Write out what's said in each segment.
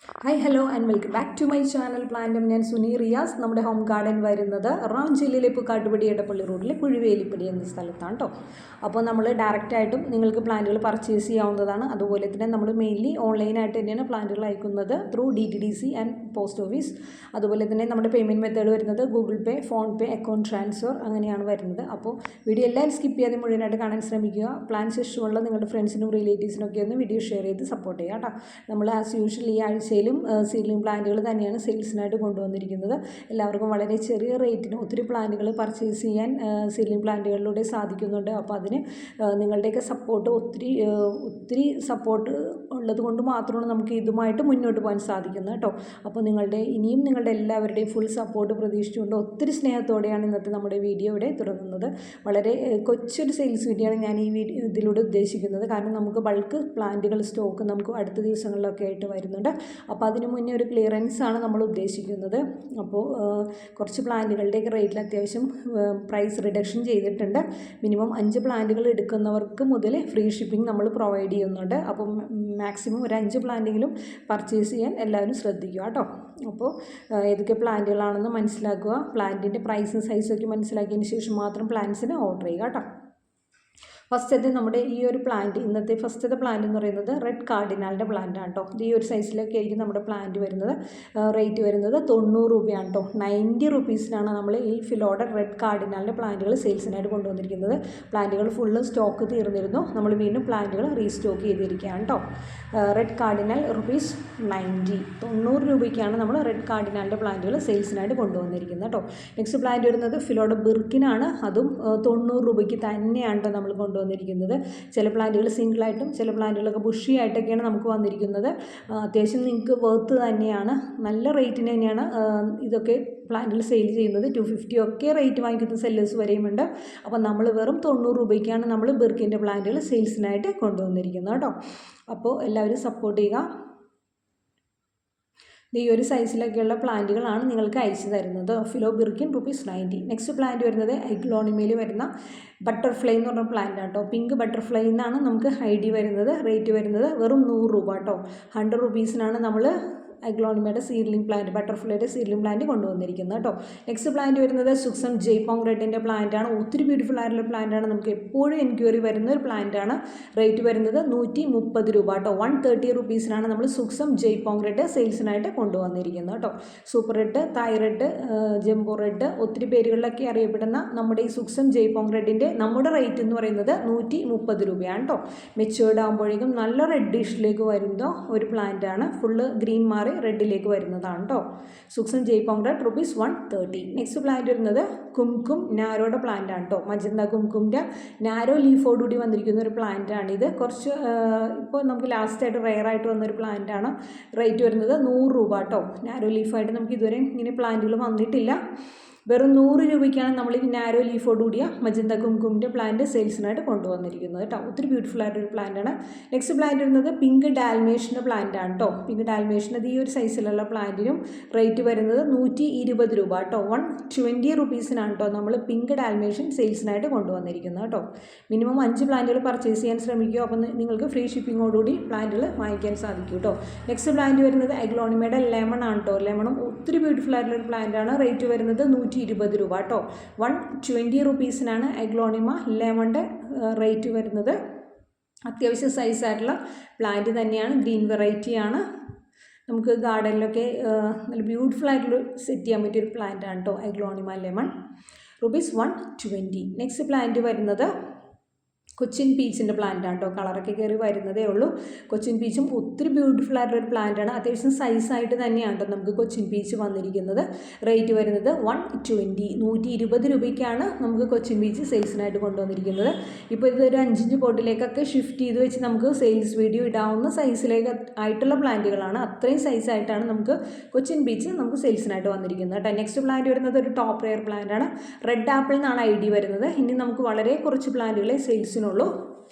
Hi hello and welcome back to my channel പ്ലാന്റും. ഞാൻ സുനി റിയാസ്. നമ്മുടെ ഹോം ഗാർഡൻ വരുന്നത് എറണാകുളം ജില്ലയിലെ പൂക്കാട്ടുപടി എടപ്പള്ളി റോഡിലെ കുഴിവേലിപ്പടി എന്ന സ്ഥലത്താണ് കേട്ടോ. അപ്പോൾ നമ്മൾ ഡയറക്റ്റായിട്ടും നിങ്ങൾക്ക് പ്ലാന്റുകൾ പർച്ചേസ് ചെയ്യാവുന്നതാണ്. അതുപോലെ തന്നെ നമ്മൾ മെയിൻലി ഓൺലൈനായിട്ട് തന്നെയാണ് പ്ലാന്റുകൾ അയക്കുന്നത് through DTDC and post office. അതുപോലെ തന്നെ നമ്മുടെ പേയ്മെൻറ്റ് മെത്തേഡ് വരുന്നത് ഗൂഗിൾ പേ, ഫോൺ പേ, അക്കൗണ്ട് ട്രാൻസ്ഫർ അങ്ങനെയാണ് വരുന്നത്. അപ്പോൾ വീഡിയോ എല്ലാവരും സ്കിപ്പ് ചെയ്യാതെ മുഴുവനായിട്ട് കാണാൻ ശ്രമിക്കുക. പ്ലാൻസ് ഇഷ്ടമുള്ള നിങ്ങളുടെ ഫ്രണ്ട്സിനും റിലേറ്റീവ്സിനും ഒക്കെ ഒന്ന് വീഡിയോ ഷെയർ ചെയ്ത് സപ്പോർട്ട് ചെയ്യുക കേട്ടോ. നമ്മൾ ആസ് യൂഷ്വൽ ഈ ആഴ്ചയിലും സീഡ്ലിംഗ് പ്ലാന്റുകൾ തന്നെയാണ് സെയിൽസിനായിട്ട് കൊണ്ടുവന്നിരിക്കുന്നത്. എല്ലാവർക്കും വളരെ ചെറിയ റേറ്റിന് ഒത്തിരി പ്ലാന്റുകൾ പർച്ചേസ് ചെയ്യാൻ സീഡ്ലിംഗ് പ്ലാന്റുകളിലൂടെ സാധിക്കുന്നുണ്ട്. അപ്പോൾ അതിന് നിങ്ങളുടെയൊക്കെ സപ്പോർട്ട് ഒത്തിരി സപ്പോർട്ട് ഉള്ളത് കൊണ്ട് മാത്രമാണ് നമുക്ക് ഇതുമായിട്ട് മുന്നോട്ട് പോകാൻ സാധിക്കുന്നത് കേട്ടോ. അപ്പോൾ ഇനിയും നിങ്ങളുടെ എല്ലാവരുടെയും ഫുൾ സപ്പോർട്ട് പ്രതീക്ഷിച്ചുകൊണ്ട് ഒത്തിരി സ്നേഹത്തോടെയാണ് ഇന്നത്തെ നമ്മുടെ വീഡിയോ ഇവിടെ തുടങ്ങുന്നത്. വളരെ കൊച്ചൊരു സെയിൽസ് വീഡിയോ ആണ് ഞാൻ ഈ ഇതിലൂടെ ഉദ്ദേശിക്കുന്നത്. കാരണം നമുക്ക് ബൾക്ക് പ്ലാന്റുകൾ സ്റ്റോക്ക് നമുക്ക് അടുത്ത ദിവസങ്ങളിലൊക്കെ ആയിട്ട് വരുന്നുണ്ട്. അപ്പോൾ അതിന് മുന്നേ ഒരു ക്ലിയറൻസ് ആണ് നമ്മൾ ഉദ്ദേശിക്കുന്നത്. അപ്പോൾ കുറച്ച് പ്ലാന്റുകളുടെയൊക്കെ റേറ്റിൽ അത്യാവശ്യം പ്രൈസ് റിഡക്ഷൻ ചെയ്തിട്ടുണ്ട്. മിനിമം 5 പ്ലാന്റുകൾ എടുക്കുന്നവർക്ക് മുതൽ ഫ്രീ ഷിപ്പിംഗ് നമ്മൾ പ്രൊവൈഡ് ചെയ്യുന്നുണ്ട്. അപ്പം മാക്സിമം ഒരു 5 പ്ലാന്റെങ്കിലും പർച്ചേസ് ചെയ്യാൻ എല്ലാവരും ശ്രദ്ധിക്കുക കേട്ടോ. അപ്പോൾ ഏതൊക്കെ പ്ലാന്റുകളാണെന്ന് മനസ്സിലാക്കുക. പ്ലാന്റിൻ്റെ പ്രൈസും സൈസൊക്കെ മനസ്സിലാക്കിയതിന് ശേഷം മാത്രം പ്ലാന്റ്സിന് ഓർഡർ ചെയ്യുക കേട്ടോ. ഫസ്റ്റത്തെ നമ്മുടെ ഈ ഒരു പ്ലാന്റ്, ഇന്നത്തെ ഫസ്റ്റത്തെ പ്ലാന്റ് എന്ന് പറയുന്നത് റെഡ് കാർഡിനാലിൻ്റെ പ്ലാന്റ് ആണ് കേട്ടോ. ഇത് ഈ ഒരു സൈസിലൊക്കെ ആയിരിക്കും നമ്മുടെ പ്ലാന്റ് വരുന്നത്. റേറ്റ് വരുന്നത് 90 രൂപയാണ് കേട്ടോ. 90 റുപ്പീസിനാണ് നമ്മൾ ഈ ഫിലോഡർ റെഡ് കാർഡിനാലിൻ്റെ പ്ലാന്റുകൾ സെയിൽസിനായിട്ട് കൊണ്ടുവന്നിരിക്കുന്നത്. പ്ലാന്റുകൾ ഫുള്ള് സ്റ്റോക്ക് തീർന്നിരുന്നു. നമ്മൾ വീണ്ടും പ്ലാന്റുകൾ റീസ്റ്റോക്ക് ചെയ്തിരിക്കുകയാണ് കേട്ടോ. റെഡ് കാർഡിനാൽ ₹90 രൂപയ്ക്കാണ് നമ്മൾ റെഡ് കാർഡിനാലിൻ്റെ പ്ലാന്റുകൾ സെയിൽസിനായിട്ട് കൊണ്ടുവന്നിരിക്കുന്നത് കേട്ടോ. നെക്സ്റ്റ് പ്ലാന്റ് വരുന്നത് ഫിലോഡർ ബിർക്കിനാണ്. അതും 90 രൂപയ്ക്ക് തന്നെയാണ് കേട്ടോ നമ്മൾ കൊണ്ടുവന്നിരിക്കുന്നത്. ചില പ്ലാന്റുകൾ സിംഗിളായിട്ടും ചില പ്ലാന്റുകളൊക്കെ ബുഷി ആയിട്ടൊക്കെയാണ് നമുക്ക് വന്നിരിക്കുന്നത്. അത്യാവശ്യം നിങ്ങൾക്ക് വർത്ത് തന്നെയാണ്. നല്ല റേറ്റിന് തന്നെയാണ് ഇതൊക്കെ പ്ലാന്റുകൾ സെയിൽ ചെയ്യുന്നത്. 250 ഒക്കെ റേറ്റ് വാങ്ങിക്കുന്ന സെല്ലേഴ്സ് വരെയുമുണ്ട്. അപ്പോൾ നമ്മൾ വെറും 90 രൂപയ്ക്കാണ് നമ്മൾ ബിർക്കിൻ്റെ പ്ലാന്റുകൾ സെയിൽസിനായിട്ട് കൊണ്ടുവന്നിരിക്കുന്നത് കേട്ടോ. അപ്പോൾ എല്ലാവരും സപ്പോർട്ട് ചെയ്യുക. ഈ ഒരു സൈസിലൊക്കെയുള്ള പ്ലാന്റുകളാണ് നിങ്ങൾക്ക് അയച്ചു തരുന്നത്. ഫിലോ ബിർക്കിൻ ₹90. നെക്സ്റ്റ് പ്ലാന്റ് വരുന്നത് എഗ്ലോണിമയിൽ വരുന്ന ബട്ടർഫ്ലൈ എന്ന് പറഞ്ഞ പ്ലാന്റ് ആട്ടോ. പിങ്ക് ബട്ടർഫ്ലൈ എന്നാണ് നമുക്ക് ID വരുന്നത്. റേറ്റ് വരുന്നത് വെറും 100 രൂപ കേട്ടോ. 100 റുപ്പീസിനാണ് നമ്മൾ എഗ്ലോണിമയുടെ സീഡ്ലിംഗ് പ്ലാന്റ്, ബട്ടർഫ്ലൈയുടെ സീഡ്ലിംഗ് പ്ലാന്റ് കൊണ്ടുവന്നിരിക്കുന്നത് കേട്ടോ. നെക്സ്റ്റ് പ്ലാന്റ് വരുന്നത് സുക്സം ജയ്പോങ് റെഡിൻ്റെ പ്ലാന്റ് ആണ്. ഒത്തിരി ബ്യൂട്ടിഫുൾ ആയിട്ടുള്ള പ്ലാന്റ് ആണ്. നമുക്ക് എപ്പോഴും എൻക്വയറി വരുന്ന ഒരു പ്ലാന്റ് ആണ്. റേറ്റ് വരുന്നത് 130 രൂപ കേട്ടോ. 130 റുപ്പീസിനാണ് നമ്മൾ സുക്സം ജയ്പോങ് റെഡ് സെയിൽസിനായിട്ട് കൊണ്ടുവന്നിരിക്കുന്നത് കേട്ടോ. Super red, Thai red, jumbo red, ഒത്തിരി പേരുകളിലൊക്കെ അറിയപ്പെടുന്ന നമ്മുടെ ഈ സുക്സം ജയ്പോങ് റെഡിൻ്റെ നമ്മുടെ റേറ്റ് എന്ന് പറയുന്നത് 130 രൂപയാണ് കേട്ടോ. മെച്ചുവേർഡ് ആകുമ്പോഴേക്കും നല്ല റെഡിഷിലേക്ക് വരുന്ന ഒരു പ്ലാന്റ് ആണ്. ഫുള്ള് ഗ്രീൻ മാറി റെഡിലേക്ക് വരുന്നതാണ് കേട്ടോ. സുക്സം ജയ്പോങ് റെഡ് ₹130. നെക്സ്റ്റ് പ്ലാന്റ് വരുന്നത് കുംകും നാരോയുടെ പ്ലാന്റ് ആണ് കേട്ടോ. മജന്ത കുംകുമിൻ്റെ നാരോ ലീഫോടുകൂടി വന്നിരിക്കുന്ന ഒരു പ്ലാന്റ് ആണ് ഇത്. കുറച്ച് ഇപ്പോൾ നമുക്ക് ലാസ്റ്റായിട്ട് റെയറായിട്ട് വന്നൊരു പ്ലാന്റ് ആണ്. റേറ്റ് വരുന്നത് 100 രൂപ കേട്ടോ. നാരോ ലീഫായിട്ട് നമുക്ക് ഇതുവരെ ഇങ്ങനെ പ്ലാന്റുകൾ വന്നിട്ടില്ല. വെറും 100 രൂപയ്ക്കാണ് നമ്മൾ ഈ നാരോ ലീഫോടുകൂടിയ മജന്ത കുംകുമിൻ്റെ പ്ലാന്റ് സെയിൽസിനായിട്ട് കൊണ്ടുവന്നിരിക്കുന്നത് കേട്ടോ. ഒത്തിരി ബ്യൂട്ടിഫുൾ ആയിട്ടൊരു പ്ലാന്റ് ആണ്. നെക്സ്റ്റ് പ്ലാന്റ് വരുന്നത് പിങ്ക് ഡാൽമേഷൻ്റെ പ്ലാന്റ് ആണ് കേട്ടോ. പിങ്ക് ഡാൽമേഷൻ ഈ ഒരു സൈസിലുള്ള പ്ലാന്റിനും റേറ്റ് വരുന്നത് 120 രൂപ കേട്ടോ. 120 റുപ്പീസിനാണ് കേട്ടോ നമ്മൾ പിങ്ക് ഡാൽമേഷൻ സെയിൽസിനായിട്ട് കൊണ്ടുവന്നിരിക്കുന്നത് കേട്ടോ. മിനിമം 5 പ്ലാന്റുകൾ പർച്ചേസ് ചെയ്യാൻ ശ്രമിക്കുക. അപ്പം നിങ്ങൾക്ക് ഫ്രീ ഷിപ്പിങ്ങോടുകൂടി പ്ലാന്റുകൾ വാങ്ങിക്കാൻ സാധിക്കും കേട്ടോ. നെക്സ്റ്റ് പ്ലാന്റ് വരുന്നത് എഗ്ലോണിമയുടെ ലെമൺ ആണ് കേട്ടോ. ലെമണും ഒത്തിരി ബ്യൂട്ടിഫുൾ ആയിട്ടുള്ള ഒരു പ്ലാന്റ് ആണ്. റേറ്റ് വരുന്നത് 120 രൂപ കേട്ടോ. 120 റുപ്പീസിനാണ് എഗ്ലോണിമ ലെമണിൻ്റെ റേറ്റ് വരുന്നത്. അത്യാവശ്യം സൈസായിട്ടുള്ള പ്ലാന്റ് തന്നെയാണ്. ഗ്രീൻ വെറൈറ്റിയാണ്. നമുക്ക് ഗാർഡനിലൊക്കെ നല്ല ബ്യൂട്ടിഫുൾ ആയിട്ടുള്ള സെറ്റ് ചെയ്യാൻ പറ്റിയൊരു പ്ലാന്റ് ആണ് കേട്ടോ എഗ്ലോണിമ ലെമൺ. ₹120. നെക്സ്റ്റ് പ്ലാന്റ് വരുന്നത് കൊച്ചിൻ പീച്ചിൻ്റെ പ്ലാന്റ് ആണ് കേട്ടോ. കളറൊക്കെ കയറി വരുന്നതേ ഉള്ളൂ. കൊച്ചിൻ പീച്ചും ഒത്തിരി ബ്യൂട്ടിഫുൾ ആയിട്ടുള്ളൊരു പ്ലാന്റ് ആണ്. അത്യാവശ്യം സൈസായിട്ട് തന്നെയാണ് കേട്ടോ നമുക്ക് കൊച്ചിൻ പീച്ച് വന്നിരിക്കുന്നത്. റേറ്റ് വരുന്നത് 120 രൂപയ്ക്കാണ് നമുക്ക് കൊച്ചിൻ പീച്ച് സെയിൽസിനായിട്ട് കൊണ്ടുവന്നിരിക്കുന്നത്. ഇപ്പോൾ ഇതൊരു 5 പോട്ടിലേക്കൊക്കെ ഷിഫ്റ്റ് ചെയ്ത് വെച്ച് നമുക്ക് സെയിൽസ് വീഡിയോ ഇടാവുന്ന സൈസിലേക്ക് ആയിട്ടുള്ള പ്ലാന്റുകളാണ്. അത്രയും സൈസായിട്ടാണ് നമുക്ക് കൊച്ചിൻ പീച്ച് നമുക്ക് സെയിൽസിനായിട്ട് വന്നിരിക്കുന്നത് കേട്ടോ. നെക്സ്റ്റ് പ്ലാന്റ് വരുന്നത് ഒരു ടോപ്പ് റെയർ പ്ലാന്റ് ആണ്. റെഡ് ആപ്പിൾ എന്നാണ് ID വരുന്നത്. ഇനി നമുക്ക് വളരെ കുറച്ച് പ്ലാന്റുകളെ സെയിൽസിനുള്ളൂ.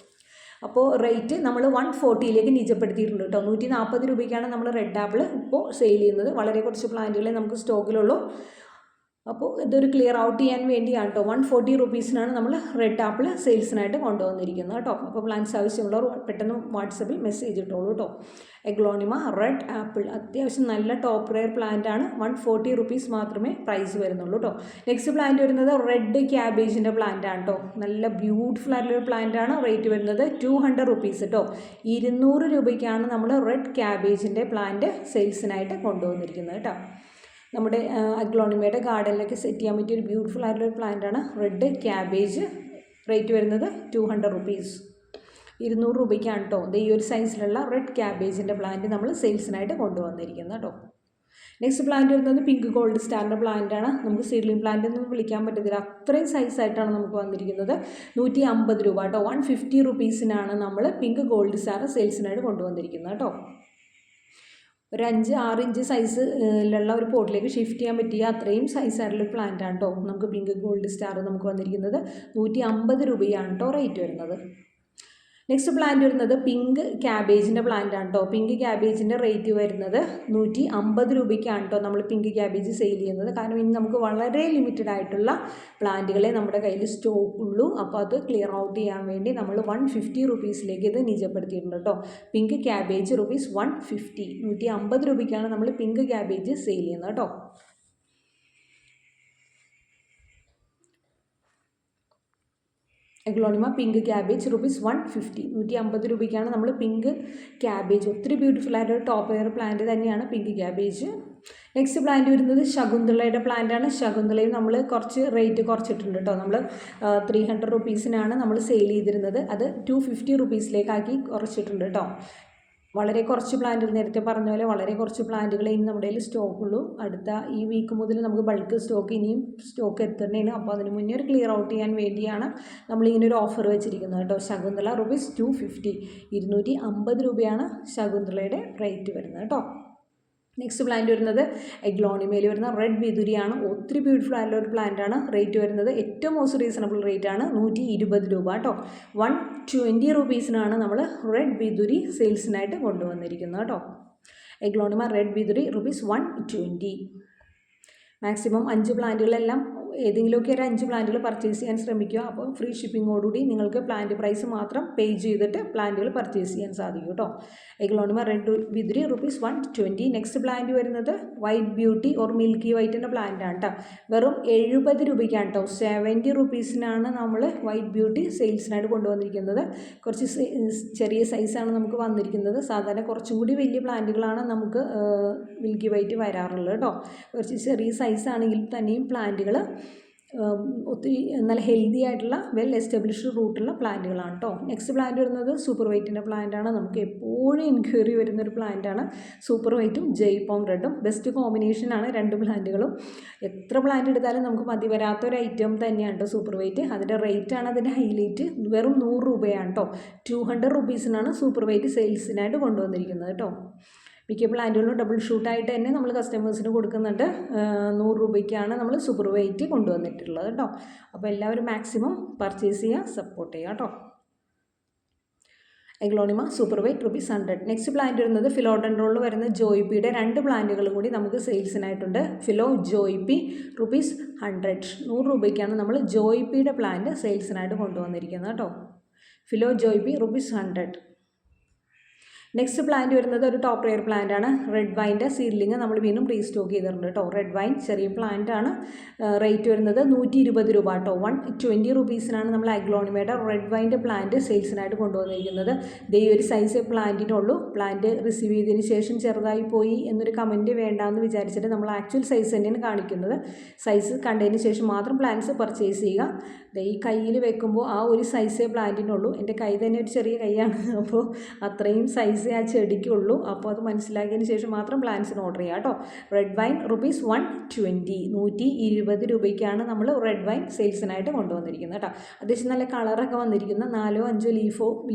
അപ്പോൾ റേറ്റ് നമ്മൾ 140ലേക്ക് നിജപ്പെടുത്തിയിട്ടുണ്ട് കേട്ടോ. 140 രൂപയ്ക്കാണ് നമ്മൾ റെഡ് ആപ്പിൾ ഇപ്പോൾ സെയിൽ ചെയ്യുന്നത്. വളരെ കുറച്ച് പ്ലാന്റുകളെ നമുക്ക് സ്റ്റോക്കിലുള്ളൂ. അപ്പോൾ ഇതൊരു ക്ലിയർ ഔട്ട് ചെയ്യാൻ വേണ്ടിയാണ് കേട്ടോ. 140 റുപ്പീസിനാണ് നമ്മൾ റെഡ് ആപ്പിൾ സെയിൽസിനായിട്ട് കൊണ്ടുവന്നിരിക്കുന്നത് കേട്ടോ. അപ്പോൾ പ്ലാൻസ് ആവശ്യമുള്ളവർ പെട്ടെന്ന് വാട്സപ്പിൽ മെസ്സേജ് ഇട്ടോളൂ കേട്ടോ. എഗ്ലോണിമ റെഡ് ആപ്പിൾ അത്യാവശ്യം നല്ല ടോപ്പ് റെയർ പ്ലാന്റ് ആണ്. 140 റുപ്പീസ് മാത്രമേ പ്രൈസ് വരുന്നുള്ളൂ കേട്ടോ. നെക്സ്റ്റ് പ്ലാന്റ് വരുന്നത് റെഡ് ക്യാബേജിൻ്റെ പ്ലാന്റ് ആണ് കേട്ടോ. നല്ല ബ്യൂട്ടിഫുൾ ആയിട്ടുള്ളൊരു പ്ലാന്റ് ആണ്. റേറ്റ് വരുന്നത് 200 റുപ്പീസ് കേട്ടോ. 200 രൂപയ്ക്കാണ് നമ്മൾ റെഡ് ക്യാബേജിൻ്റെ പ്ലാന്റ് സെയിൽസിനായിട്ട് കൊണ്ടുവന്നിരിക്കുന്നത് കേട്ടോ. നമ്മുടെ അഗ്ലോണിമയുടെ ഗാർഡനിലൊക്കെ സെറ്റ് ചെയ്യാൻ പറ്റിയ ഒരു ബ്യൂട്ടിഫുൾ ആയിട്ടുള്ളൊരു പ്ലാന്റാണ് റെഡ് ക്യാബേജ്. റേറ്റ് വരുന്നത് 200 റുപ്പീസ്. 200 രൂപയ്ക്കാണ് കേട്ടോ ഈ ഒരു സൈസിലുള്ള റെഡ് ക്യാബേജിൻ്റെ പ്ലാന്റ് നമ്മൾ സെയിൽസിനായിട്ട് കൊണ്ടുവന്നിരിക്കുന്നത് കേട്ടോ. നെക്സ്റ്റ് പ്ലാന്റ് വരുന്നത് പിങ്ക് ഗോൾഡ് സ്റ്റാറിൻ്റെ പ്ലാന്റാണ്. നമുക്ക് സീഡ്ലിംഗ് പ്ലാന്റ് ഒന്നും വിളിക്കാൻ പറ്റത്തില്ല, അത്രയും സൈസായിട്ടാണ് നമുക്ക് വന്നിരിക്കുന്നത്. 150 രൂപ കേട്ടോ. 150 റുപ്പീസിനാണ് നമ്മൾ പിങ്ക് ഗോൾഡ് സ്റ്റാർ സെയിൽസിനായിട്ട് കൊണ്ടുവന്നിരിക്കുന്നത് കേട്ടോ. ഒരു 5-6 ഇഞ്ച് സൈസിലുള്ള ഒരു പോട്ടിലേക്ക് ഷിഫ്റ്റ് ചെയ്യാൻ പറ്റിയ അത്രയും സൈസായിട്ടുള്ളൊരു പ്ലാന്റാണ് കേട്ടോ. നമുക്ക് പിങ്ക് ഗോൾഡ് സ്റ്റാർ നമുക്ക് വന്നിരിക്കുന്നത് 150 രൂപയാണ് കേട്ടോ റേറ്റ് വരുന്നത്. നെക്സ്റ്റ് പ്ലാന്റ് വരുന്നത് പിങ്ക് ക്യാബേജിൻ്റെ പ്ലാന്റ് ആണ് കേട്ടോ. പിങ്ക് ക്യാബേജിൻ്റെ റേറ്റ് വരുന്നത് 150 രൂപയ്ക്കാണ് കേട്ടോ നമ്മൾ പിങ്ക് ക്യാബേജ് സെയിൽ ചെയ്യുന്നത്. കാരണം ഇനി നമുക്ക് വളരെ ലിമിറ്റഡ് ആയിട്ടുള്ള പ്ലാന്റുകളെ നമ്മുടെ കയ്യിൽ സ്റ്റോക്ക് ഉള്ളൂ. അപ്പോൾ അത് ക്ലിയർ ഔട്ട് ചെയ്യാൻ വേണ്ടി നമ്മൾ 150 റുപ്പീസിലേക്ക് ഇത് നിജപ്പെടുത്തിയിട്ടുണ്ട് കേട്ടോ. Pink cabbage rupees 150. 150 രൂപയ്ക്കാണ് നമ്മൾ പിങ്ക് ക്യാബേജ് സെയിൽ ചെയ്യുന്നത് കേട്ടോ. Aglaonema pink cabbage rupees 150. 150 രൂപയ്ക്കാണ് നമ്മൾ പിങ്ക് ക്യാബേജ്. ഒത്തിരി ബ്യൂട്ടിഫുൾ ആയിട്ടൊരു ടോപ്പ് എയർ പ്ലാന്റ് തന്നെയാണ് പിങ്ക് ക്യാബേജ്. നെക്സ്റ്റ് പ്ലാന്റ് വരുന്നത് ശകുന്തളയുടെ പ്ലാന്റാണ്. ശകുന്തളയിൽ നമ്മൾ കുറച്ച് റേറ്റ് കുറച്ചിട്ടുണ്ട് കേട്ടോ. നമ്മൾ 300 റുപ്പീസിനാണ് നമ്മൾ സെയിൽ ചെയ്തിരുന്നത്. അത് 250 റുപ്പീസിലേക്കാക്കി കുറച്ചിട്ടുണ്ട് കേട്ടോ. വളരെ കുറച്ച് പ്ലാന്റുകൾ, നേരത്തെ പറഞ്ഞ പോലെ വളരെ കുറച്ച് പ്ലാന്റുകളെ ഇനി നമ്മുടെ കയ്യിൽ സ്റ്റോക്കുള്ളൂ. അടുത്ത ഈ വീക്ക് മുതൽ നമുക്ക് ബൾക്ക് സ്റ്റോക്ക് ഇനിയും സ്റ്റോക്ക് എത്തുന്നതാണ്. അപ്പോൾ അതിന് മുന്നേ ഒരു ക്ലിയർ ഔട്ട് ചെയ്യാൻ വേണ്ടിയാണ് നമ്മളിങ്ങനെ ഒരു ഓഫർ വെച്ചിരിക്കുന്നത് കേട്ടോ. ശകുന്തള റുപ്പീസ് 250. 250 രൂപയാണ് ശകുന്തളയുടെ റേറ്റ് വരുന്നത് കേട്ടോ. നെക്സ്റ്റ് പ്ലാന്റ് വരുന്നത് എഗ്ലോണിമയിൽ വരുന്ന റെഡ് വിതുരിയാണ്. ഒത്തിരി ബ്യൂട്ടിഫുൾ ആയിട്ടുള്ള ഒരു പ്ലാന്റാണ്. റേറ്റ് വരുന്നത് ഏറ്റവും മോസ്റ്റ് റീസണബിൾ റേറ്റ് ആണ് 120 രൂപ കേട്ടോ. 120 റുപ്പീസിനാണ് നമ്മൾ റെഡ് വിതുരി സെയിൽസിനായിട്ട് കൊണ്ടുവന്നിരിക്കുന്നത് കേട്ടോ. എഗ്ലോണിമ റെഡ് വിതുരി റുപ്പീസ് 120. മാക്സിമം 5 പ്ലാന്റുകളെല്ലാം ഏതെങ്കിലുമൊക്കെ ഒരു 5 പ്ലാന്റുകൾ പർച്ചേസ് ചെയ്യാൻ ശ്രമിക്കുക. അപ്പോൾ ഫ്രീ ഷിപ്പിങ്ങോടുകൂടി നിങ്ങൾക്ക് പ്ലാന്റ് പ്രൈസ് മാത്രം പേ ചെയ്തിട്ട് പ്ലാന്റുകൾ പർച്ചേസ് ചെയ്യാൻ സാധിക്കും കേട്ടോ. എഗ്ലോണിമ റെഡ് വിതുരി റുപ്പീസ് 120. നെക്സ്റ്റ് പ്ലാന്റ് വരുന്നത് വൈറ്റ് ബ്യൂട്ടി ഓർ മിൽക്കി വൈറ്റിൻ്റെ പ്ലാന്റ് ആണ് കേട്ടോ. വെറും 70 രൂപയ്ക്കാണ് കേട്ടോ. 70 റുപ്പീസിനാണ് നമ്മൾ വൈറ്റ് ബ്യൂട്ടി സെയിൽസിനായിട്ട് കൊണ്ടുവന്നിരിക്കുന്നത്. കുറച്ച് ചെറിയ സൈസാണ് നമുക്ക് വന്നിരിക്കുന്നത്. സാധാരണ കുറച്ചും കൂടി വലിയ പ്ലാന്റുകളാണ് നമുക്ക് മിൽക്കി വൈറ്റ് വരാറുള്ളത് കേട്ടോ. കുറച്ച് ചെറിയ സൈസാണെങ്കിൽ തന്നെയും പ്ലാന്റുകൾ ഒത്തിരി നല്ല ഹെൽത്തി ആയിട്ടുള്ള വെൽ എസ്റ്റാബ്ലിഷ്ഡ് റൂട്ടുള്ള പ്ലാന്റുകളാണ് കേട്ടോ. നെക്സ്റ്റ് പ്ലാന്റ് വരുന്നത് സൂപ്പർ വൈറ്റിൻ്റെ പ്ലാന്റാണ്. നമുക്ക് എപ്പോഴും എൻക്വയറി വരുന്നൊരു പ്ലാന്റാണ് സൂപ്പർ വൈറ്റും ജയ്പോങ് റെഡും. ബെസ്റ്റ് കോമ്പിനേഷനാണ് രണ്ട് പ്ലാന്റുകളും. എത്ര പ്ലാന്റ് എടുത്താലും നമുക്ക് മതി വരാത്തൊരു ഐറ്റം തന്നെയാണ് കേട്ടോ സൂപ്പർ വൈറ്റ്. അതിൻ്റെ റേറ്റാണ് അതിൻ്റെ ഹൈലൈറ്റ്. വെറും 100 രൂപയാണ് കേട്ടോ. 200 റുപ്പീസിനാണ് സൂപ്പർ വൈറ്റ് സെയിൽസിനായിട്ട് കൊണ്ടുവന്നിരിക്കുന്നത് കേട്ടോ. മിക്ക പ്ലാന്റുകളും ഡബിൾ ഷൂട്ടായിട്ട് തന്നെ നമ്മൾ കസ്റ്റമേഴ്സിന് കൊടുക്കുന്നുണ്ട്. 100 രൂപയ്ക്കാണ് നമ്മൾ സൂപ്പർ വൈറ്റ് കൊണ്ടുവന്നിട്ടുള്ളത് കേട്ടോ. അപ്പോൾ എല്ലാവരും മാക്സിമം പർച്ചേസ് ചെയ്യുക, സപ്പോർട്ട് ചെയ്യുക കേട്ടോ. Aglaonema super white rupees 100. Next plant വരുന്നത് ഫിലോഡൻഡ്രോളിൽ വരുന്ന ജോയ്പിയുടെ 2 പ്ലാന്റുകളും കൂടി നമുക്ക് സെയിൽസിനായിട്ടുണ്ട്. ഫിലോ ജോയ്പി റുപ്പീസ് 100. 100 രൂപയ്ക്കാണ് നമ്മൾ ജോയ്പിയുടെ പ്ലാന്റ് സെയിൽസിനായിട്ട് കൊണ്ടുവന്നിരിക്കുന്നത് കേട്ടോ. ഫിലോ ജോയ്പി റുപ്പീസ് 100. നെക്സ്റ്റ് പ്ലാന്റ് വരുന്നത് ഒരു ടോപ്പ് റെയർ പ്ലാന്റ് ആണ്. റെഡ് വൈൻ്റെ സീഡ്ലിങ് നമ്മൾ വീണ്ടും റീസ്റ്റോക്ക് ചെയ്തിട്ടുണ്ട് കേട്ടോ. റെഡ് വൈൻ ചെറിയ പ്ലാന്റ് ആണ്. റേറ്റ് വരുന്നത് 120 രൂപ കേട്ടോ. 120 റുപ്പീസിനാണ് നമ്മൾ അഗ്ലോണിമയുടെ റെഡ് വൈൻ്റെ പ്ലാന്റ് സെയിൽസിനായിട്ട് കൊണ്ടുവന്നിരിക്കുന്നത്. ഈ ഒരു സൈസ് പ്ലാന്റിനുള്ളൂ. പ്ലാന്റ് റിസീവ് ചെയ്തതിന് ശേഷം ചെറുതായി പോയി എന്നൊരു കമൻറ്റ് വേണ്ടാന്ന് വിചാരിച്ചിട്ട് നമ്മൾ ആക്ച്വൽ സൈസ് തന്നെയാണ് കാണിക്കുന്നത്. സൈസ് കണ്ടതിന് ശേഷം മാത്രം പ്ലാന്റ്സ് പർച്ചേസ് ചെയ്യുക. ഈ കയ്യിൽ വെക്കുമ്പോൾ ആ ഒരു സൈസേ പ്ലാന്റിനുള്ളൂ. എൻ്റെ കൈ തന്നെ ഒരു ചെറിയ കൈയാണ്. അപ്പോൾ അത്രയും സൈസ് ആ ചെടിക്കുള്ളൂ. അപ്പോൾ അത് മനസ്സിലാക്കിയതിന് ശേഷം മാത്രം പ്ലാന്റ്സിന് ഓർഡർ ചെയ്യുക കേട്ടോ. Red wine rupees 120. 120 രൂപയ്ക്കാണ് നമ്മൾ റെഡ് വൈൻ സെയിൽസിനായിട്ട് കൊണ്ടുവന്നിരിക്കുന്നത് കേട്ടോ. അത്യാവശ്യം നല്ല കളറൊക്കെ വന്നിരിക്കുന്ന 4-5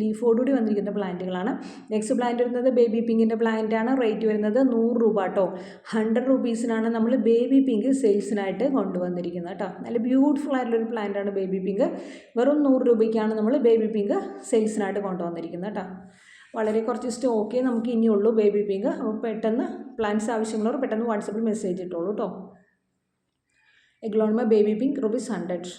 ലീഫോടുകൂടി വന്നിരിക്കുന്ന പ്ലാന്റുകളാണ്. നെക്സ്റ്റ് പ്ലാന്റ് വരുന്നത് ബേബി പിങ്കിൻ്റെ പ്ലാന്റ് ആണ്. റേറ്റ് വരുന്നത് 100 രൂപ കേട്ടോ. 100 റുപ്പീസിനാണ് നമ്മൾ ബേബി പിങ്ക് സെയിൽസിനായിട്ട് കൊണ്ടുവന്നിരിക്കുന്നത് കേട്ടോ. നല്ല ബ്യൂട്ടിഫുൾ ആയിട്ടുള്ളൊരു പ്ലാന്റ് ആണ് ബേബി പിങ്ക്. വെറും 100 രൂപയ്ക്കാണ് നമ്മൾ ബേബി പിങ്ക് സെയിൽസിനായിട്ട് കൊണ്ടുവന്നിരിക്കുന്നത് കേട്ടോ. വളരെ കുറച്ച് സ്റ്റോക്കേ നമുക്ക് ഇനിയുള്ളൂ ബേബി പിങ്ക്. അപ്പോൾ പെട്ടെന്ന് പ്ലാന്റ്സ് ആവശ്യമുള്ളവർ പെട്ടെന്ന് വാട്സപ്പിൽ മെസ്സേജ് ഇട്ടോളൂ കേട്ടോ. Aglaonema baby pink ₹100.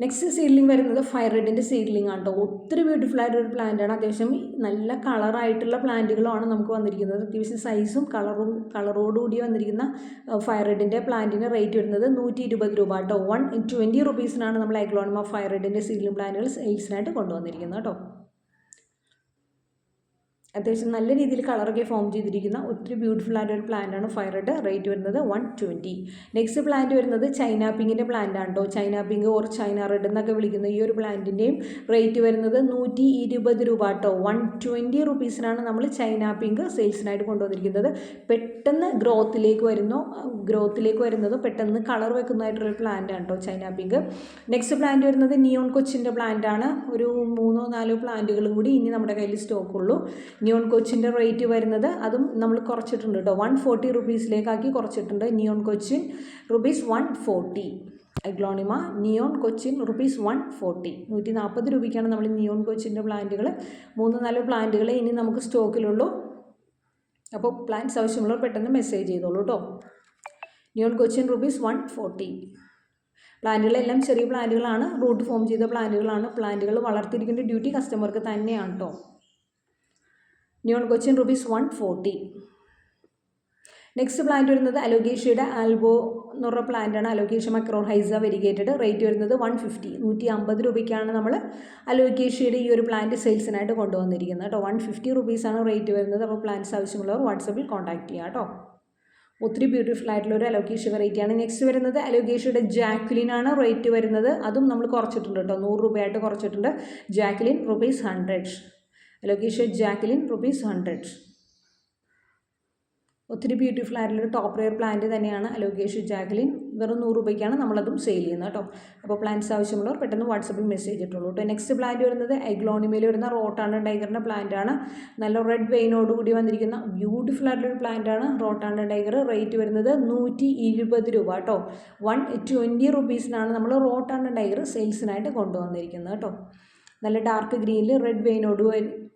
Next seedling വരുന്നത് ഫയർ റെഡിൻ്റെ സീഡ്ലിംഗ് ആണ് കേട്ടോ. ഒത്തിരി ബ്യൂട്ടിഫുൾ ആയിട്ടൊരു പ്ലാന്റ് ആണ്. അത്യാവശ്യം നല്ല കളറായിട്ടുള്ള പ്ലാന്റുകളുമാണ് നമുക്ക് വന്നിരിക്കുന്നത്. അത്യാവശ്യം സൈസും കളറോടുകൂടി വന്നിരിക്കുന്ന ഫയർ റെഡിൻ്റെ പ്ലാന്റിന് റേറ്റ് വരുന്നത് ₹120 കേട്ടോ. ₹120 നമ്മൾ എഗ്ലോണിമ ഫയർ റെഡിൻ്റെ സീഡ്ലിംഗ് പ്ലാന്റുകൾ സെയിൽസിനായിട്ട് കൊണ്ടുവന്നിരിക്കുന്നത് കേട്ടോ. അത്യാവശ്യം നല്ല രീതിയിൽ കളറൊക്കെ ഫോം ചെയ്തിരിക്കുന്ന ഒത്തിരി ബ്യൂട്ടിഫുൾ ആയിട്ടൊരു പ്ലാന്റാണ് ഫയർ റെഡ്. റേറ്റ് വരുന്നത് $120. നെക്സ്റ്റ് പ്ലാന്റ് വരുന്നത് ചൈന പിങ്കിൻ്റെ പ്ലാന്റ് ആണ് കേട്ടോ. China pink or China red എന്നൊക്കെ വിളിക്കുന്ന ഈ ഒരു പ്ലാന്റിൻ്റെയും റേറ്റ് വരുന്നത് ₹120 കേട്ടോ. ₹120 നമ്മൾ ചൈന പിങ്ക് സെയിൽസിനായിട്ട് കൊണ്ടുവന്നിരിക്കുന്നത്. പെട്ടെന്ന് ഗ്രോത്തിലേക്ക് വരുന്നത് പെട്ടെന്ന് കളർ വെക്കുന്നതായിട്ടൊരു പ്ലാന്റ് ആണ് കേട്ടോ ചൈന പിങ്ക്. നെക്സ്റ്റ് പ്ലാന്റ് വരുന്നത് നിയോൺ കൊച്ചിൻ്റെ പ്ലാന്റ് ആണ്. ഒരു 3-4 പ്ലാന്റുകളും കൂടി ഇനി നമ്മുടെ കയ്യിൽ സ്റ്റോക്കുള്ളൂ. നിയോൺ കൊച്ചിൻ്റെ റേറ്റ് വരുന്നത് അതും നമ്മൾ കുറച്ചിട്ടുണ്ട് കേട്ടോ. ₹140 കുറച്ചിട്ടുണ്ട്. Neon Cochin ₹140. Aglaonema neon Cochin ₹140. ₹140 നമ്മൾ നിയോൺ കൊച്ചിൻ്റെ പ്ലാന്റുകൾ 3-4 പ്ലാന്റുകളെ ഇനി നമുക്ക് സ്റ്റോക്കിലുള്ളൂ. അപ്പോൾ പ്ലാന്റ്സ് ആവശ്യമുള്ളവർ പെട്ടെന്ന് മെസ്സേജ് ചെയ്തോളൂ കേട്ടോ. നിയോൺ കൊച്ചിൻ ₹140. പ്ലാന്റുകളെല്ലാം ചെറിയ പ്ലാന്റുകളാണ്, റൂട്ട് ഫോം ചെയ്ത പ്ലാന്റുകളാണ്. പ്ലാന്റുകൾ വളർത്തിയിരിക്കേണ്ട ഡ്യൂട്ടി കസ്റ്റമർക്ക് തന്നെയാണ് കേട്ടോ. നിയോൺ കൊച്ചിൻ ₹140. നെക്സ്റ്റ് പ്ലാന്റ് വരുന്നത് അലോക്കേഷ്യയുടെ ആൽബോ എന്ന് പറഞ്ഞ പ്ലാന്റാണ്. Alocasia മക്രോർഹൈസ variegated. റേറ്റ് വരുന്നത് ₹150. ₹150 നമ്മൾ അലോക്കേഷ്യയുടെ ഈ ഒരു പ്ലാന്റ് സെയിൽസിനായിട്ട് കൊണ്ടുവന്നിരിക്കുന്നത് കേട്ടോ. ₹150 റേറ്റ് വരുന്നത്. അപ്പോൾ പ്ലാന്റ്സ് ആവശ്യമുള്ളവർ വാട്സപ്പിൽ കോൺടാക്ട് ചെയ്യാം കേട്ടോ. ഒത്തിരി ബ്യൂട്ടിഫുൾ ആയിട്ടുള്ള ഒരു അലോക്കേഷ്യ വെറൈറ്റിയാണ്. നെക്സ്റ്റ് വരുന്നത് അലോക്കേഷ്യയുടെ ജാക്ലിൻ ആണ്. റേറ്റ് വരുന്നത് അതും നമ്മൾ കുറച്ചിട്ടുണ്ട് കേട്ടോ. ₹100 കുറച്ചിട്ടുണ്ട്. ജാക്ലിൻ ₹100. Alocasia Jacqueline ₹100. ഒത്തിരി ബ്യൂട്ടിഫുൾ ആയിട്ടുള്ളൊരു ടോപ്പ് റെയർ പ്ലാന്റ് തന്നെയാണ് അലോക്കേഷ്യ ജാക്ലിൻ. വെറും ₹100 നമ്മളതും സെയിൽ ചെയ്യുന്നത് കേട്ടോ. അപ്പോൾ പ്ലാന്റ്സ് ആവശ്യമുള്ളവർ പെട്ടെന്ന് വാട്സപ്പിൽ മെസ്സേജ് ഇട്ടുള്ളൂ കേട്ടോ. നെക്സ്റ്റ് പ്ലാന്റ് വരുന്നത് എഗ്ലോണിമയിൽ വരുന്ന റോട്ടാണ്ടൻ ടൈഗറിൻ്റെ പ്ലാന്റ് ആണ്. നല്ല റെഡ് വെയിനോടുകൂടി വന്നിരിക്കുന്ന ബ്യൂട്ടിഫുൾ ആയിട്ടുള്ളൊരു പ്ലാന്റ് ആണ് റോട്ടാണ്ടൻ ടൈഗർ. റേറ്റ് വരുന്നത് ₹120 കേട്ടോ. ₹120 നമ്മൾ റോട്ടാണ്ടൻ ടൈഗർ സെയിൽസിനായിട്ട് കൊണ്ടുവന്നിരിക്കുന്നത് കേട്ടോ. നല്ല ഡാർക്ക് ഗ്രീനിൽ റെഡ് വെയിനോട്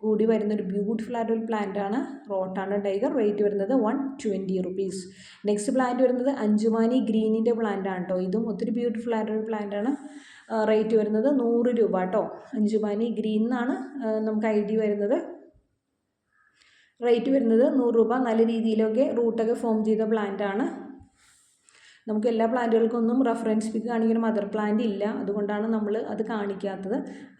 കൂടി വരുന്നൊരു ബ്യൂട്ടിഫുൾ ആയിട്ടൊരു പ്ലാന്റ് ആണ് റോട്ടാണ്ടൻ ടൈഗർ. റേറ്റ് വരുന്നത് ₹120. നെക്സ്റ്റ് പ്ലാന്റ് വരുന്നത് അഞ്ചുമാനി ഗ്രീനിൻ്റെ പ്ലാന്റ് ആണ് കേട്ടോ. ഇതും ഒത്തിരി ബ്യൂട്ടിഫുൾ ആയിട്ടൊരു പ്ലാന്റ് ആണ്. റേറ്റ് വരുന്നത് ₹100 കേട്ടോ. അഞ്ചുമാനി ഗ്രീൻ എന്നാണ് നമുക്ക് ID വരുന്നത്. റേറ്റ് വരുന്നത് ₹100. നല്ല രീതിയിലൊക്കെ റൂട്ടൊക്കെ ഫോം ചെയ്ത പ്ലാന്റ് ആണ്. നമുക്ക് എല്ലാ പ്ലാന്റുകൾക്കൊന്നും റെഫറൻസ് പിക്ക് കാണിക്കുന്ന മദർ പ്ലാന്റ് ഇല്ല, അതുകൊണ്ടാണ് നമ്മൾ അത് കാണിക്കാത്തത്.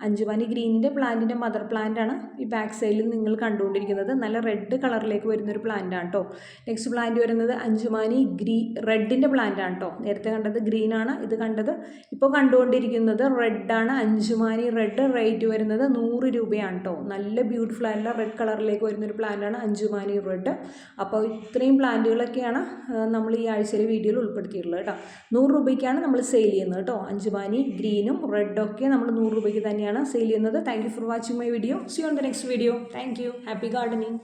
അഞ്ചുമാനി ഗ്രീനിൻ്റെ പ്ലാന്റിൻ്റെ മദർ പ്ലാന്റ് ആണ് ഈ ബാക്ക് സൈഡിൽ നിങ്ങൾ കണ്ടുകൊണ്ടിരിക്കുന്നത്. നല്ല റെഡ് കളറിലേക്ക് വരുന്നൊരു പ്ലാന്റ് ആണ് കേട്ടോ. നെക്സ്റ്റ് പ്ലാന്റ് വരുന്നത് അഞ്ചുമാനി റെഡിൻ്റെ പ്ലാന്റ് ആണ് കേട്ടോ. നേരത്തെ കണ്ടത് ഗ്രീൻ ആണ്, ഇത് കണ്ടത് ഇപ്പോൾ കണ്ടുകൊണ്ടിരിക്കുന്നത് റെഡാണ്. അഞ്ചുമാനി റെഡ്. റേറ്റ് വരുന്നത് ₹100 കേട്ടോ. നല്ല ബ്യൂട്ടിഫുൾ ആയിട്ടുള്ള റെഡ് കളറിലേക്ക് വരുന്നൊരു പ്ലാന്റ് ആണ് അഞ്ചുമാനി റെഡ്. അപ്പോൾ ഇത്രയും പ്ലാന്റുകളൊക്കെയാണ് നമ്മൾ ഈ ആഴ്ചയിലെ വീഡിയോയിൽ ഉൾപ്പെടുത്തിയിട്ടുള്ളത് കേട്ടോ. ₹100 നമ്മൾ സെയിൽ ചെയ്യുന്നത് കേട്ടോ. അഞ്ചുമാനി ഗ്രീനും റെഡൊക്കെ നമ്മൾ ₹100 തന്നെയാണ് സെയിൽ ചെയ്യുന്നത്. Thank you for watching my video. See you on the next video. Thank you. Happy gardening.